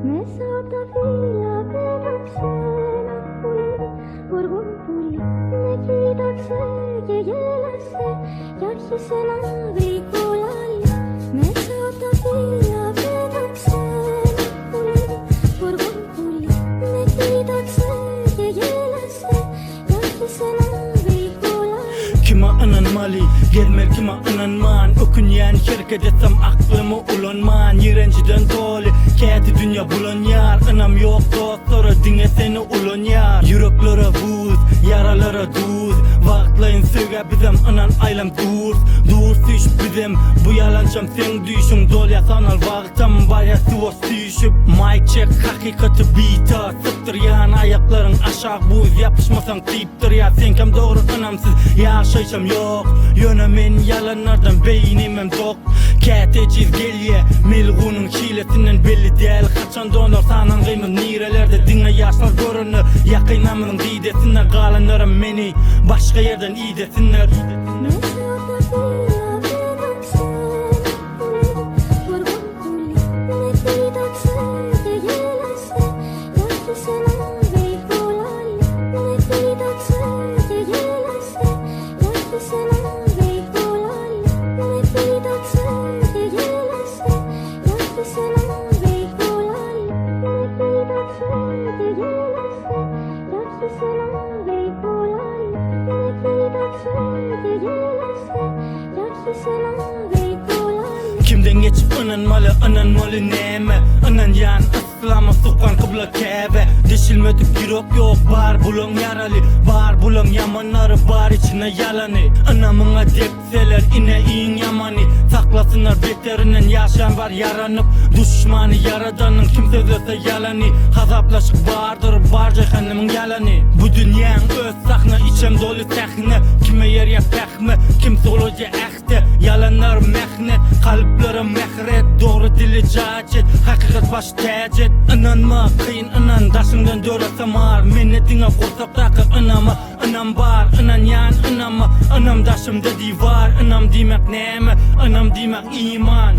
Mesada vila bedaksena puli Vurgun puli Nekidakse gegelase Yakhisena vikolali Mesada vila bedaksena puli Vurgun puli Nekidakse gegelase Yakhisena vikolali Kima inanmalı gelmer kima inanman Ökünyen şirket etsem aklımı ulanman Yirenciden dolu keti dünya bulanyar Inam yok dostlara dinle seni ulanyar Yüreklere buz yaralara duz Vaktlayın söge bizim inan aylam dur Dur süş bizim bu yalançam sen düşün Dolya sanal vaktam var ya suvos düşüp Mic check hakikati biter Sıktır yan ayakların aşağı buz Yapışmasan tiptir ya sen kim doğru inamsız Yaşayışım yok Yönemin yalanlardan beynimim tok Kete çizgeliye Milgunun çilesinden belli değil Kaçan donor sanan kıymet nirelerde Dinle yaşlar görünür Yakınamının didesinler Kalanlarım beni başka yerden iyi desinler Mesada vila bedaksena puli Vurgun puli Nekidakse gegelase Yakhisena vikolali Nekidakse gegelase Yakhisena vikolali Nekidakse gegelase Yakhisena vikolali Nekidakse gegelase Yakhisena vikolali Nekidakse gegelase Yakhisena vikolali Kimden geçip inanmalı neme Inan yan ıslama sokan kıbla keve Deşilmedik yürek yok bar bulun yaralı Bar bulun yamanları bar içine yalanı Inamına depseler ine iyin yamanı Saklasınlar beterinden yaşayan var yaranıp Düşmanı yaradanın kimse dörse yalanı Hazaplaşık vardır bar cehennemin yalanı Bu dünyanın öz sahne içem dolu sahne Kime yer ya pekme kimse oluca ekte Yalanlar mehnet kalplerim mehret Doğru dili cacet hakikat baş tecet İnanma kıyın inan daşından dörese var Minnetine kursak takı inama İnam var inan yan inama İnam daşımda divar İnam demek neme İnam demek iman